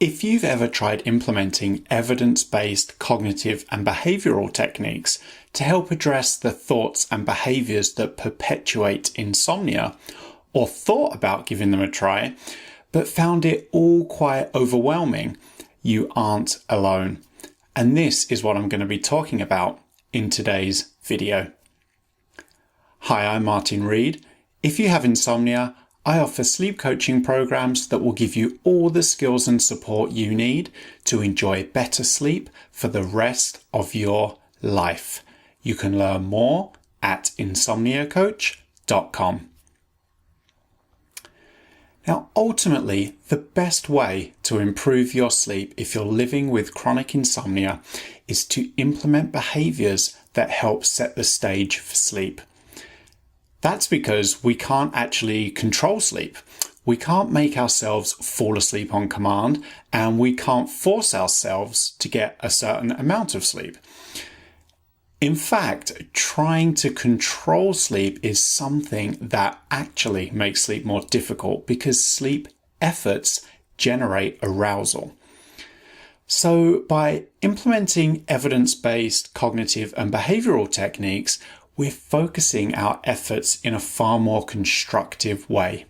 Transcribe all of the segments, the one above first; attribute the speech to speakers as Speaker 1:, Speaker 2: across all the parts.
Speaker 1: If you've ever tried implementing evidence-based cognitive and behavioral techniques to help address the thoughts and behaviors that perpetuate insomnia, or thought about giving them a try, but found it all quite overwhelming, you aren't alone. And this is what I'm going to be talking about in today's video. Hi, I'm Martin Reed. If you have insomnia, I offer sleep coaching programs that will give you all the skills and support you need to enjoy better sleep for the rest of your life. You can learn more at insomniacoach.com. Now, ultimately, the best way to improve your sleep if you're living with chronic insomnia is to implement behaviors that help set the stage for sleep. That's because we can't actually control sleep. We can't make ourselves fall asleep on command, and we can't force ourselves to get a certain amount of sleep. In fact, trying to control sleep is something that actually makes sleep more difficult because sleep efforts generate arousal. So by implementing evidence-based cognitive and behavioral techniques, we're focusing our efforts in a far more constructive way.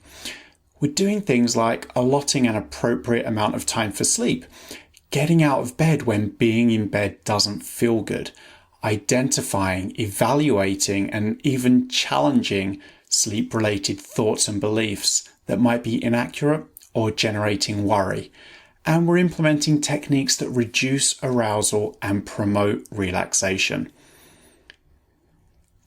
Speaker 1: We're doing things like allotting an appropriate amount of time for sleep, getting out of bed when being in bed doesn't feel good, identifying, evaluating, and even challenging sleep-related thoughts and beliefs that might be inaccurate or generating worry. And we're implementing techniques that reduce arousal and promote relaxation.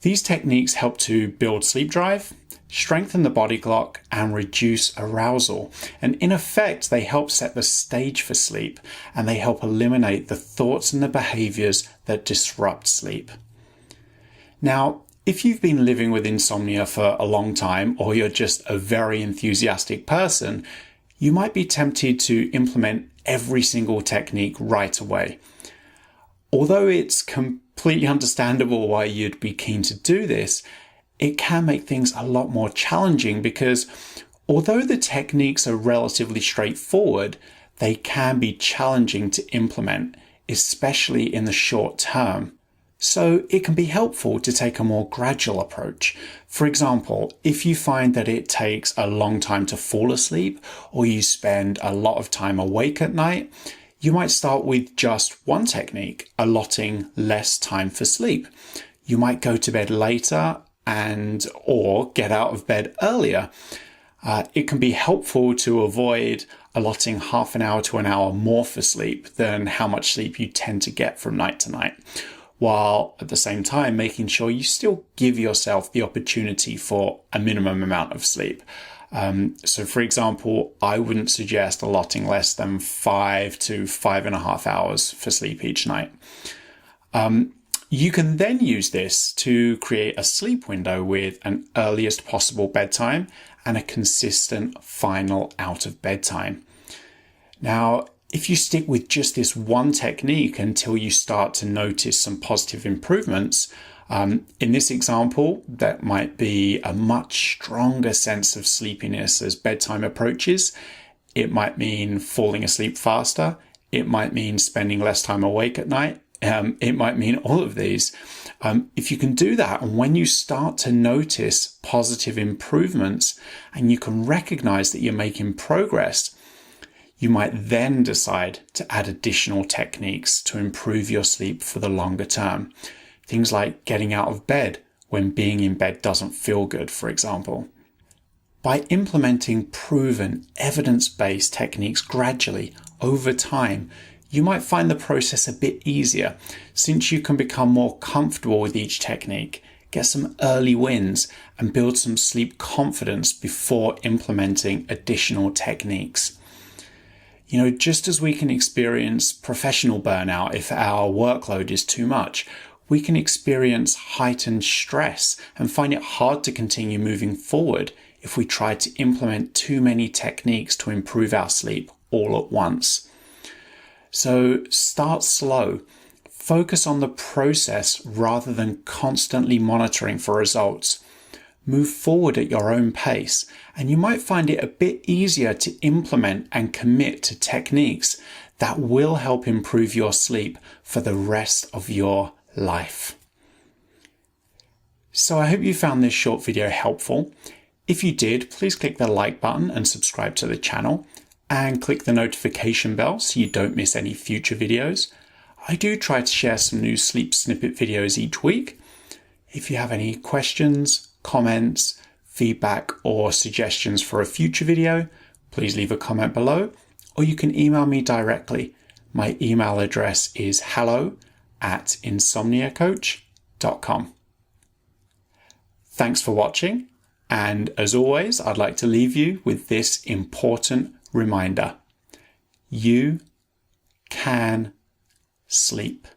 Speaker 1: These techniques help to build sleep drive, strengthen the body clock, and reduce arousal. And in effect, they help set the stage for sleep, and they help eliminate the thoughts and the behaviors that disrupt sleep. Now, if you've been living with insomnia for a long time, or you're just a very enthusiastic person, you might be tempted to implement every single technique right away. Although it's completely understandable why you'd be keen to do this, it can make things a lot more challenging because although the techniques are relatively straightforward, they can be challenging to implement, especially in the short term. So it can be helpful to take a more gradual approach. For example, if you find that it takes a long time to fall asleep or you spend a lot of time awake at night, you might start with just one technique, allotting less time for sleep. You might go to bed later or get out of bed earlier. It can be helpful to avoid allotting half an hour to an hour more for sleep than how much sleep you tend to get from night to night, while at the same time making sure you still give yourself the opportunity for a minimum amount of sleep. So for example, I wouldn't suggest allotting less than 5 to 5.5 hours for sleep each night. You can then use this to create a sleep window with an earliest possible bedtime and a consistent final out of bed time. Now, if you stick with just this one technique until you start to notice some positive improvements, in this example, that might be a much stronger sense of sleepiness as bedtime approaches. It might mean falling asleep faster. It might mean spending less time awake at night. It might mean all of these. If you can do that, and when you start to notice positive improvements and you can recognize that you're making progress, you might then decide to add additional techniques to improve your sleep for the longer term. Things like getting out of bed when being in bed doesn't feel good, for example. By implementing proven, evidence-based techniques gradually over time, you might find the process a bit easier since you can become more comfortable with each technique, get some early wins, and build some sleep confidence before implementing additional techniques. You know, just as we can experience professional burnout if our workload is too much, we can experience heightened stress and find it hard to continue moving forward if we try to implement too many techniques to improve our sleep all at once. So start slow. Focus on the process rather than constantly monitoring for results. move forward at your own pace, and you might find it a bit easier to implement and commit to techniques that will help improve your sleep for the rest of your life. So I hope you found this short video helpful. If you did, please click the like button and subscribe to the channel, and click the notification bell so you don't miss any future videos. I do try to share some new sleep snippet videos each week. If you have any questions, comments, feedback, or suggestions for a future video, please leave a comment below, or you can email me directly. My email address is hello@insomniacoach.com. Thanks for watching, and as always, I'd like to leave you with this important reminder. You can sleep.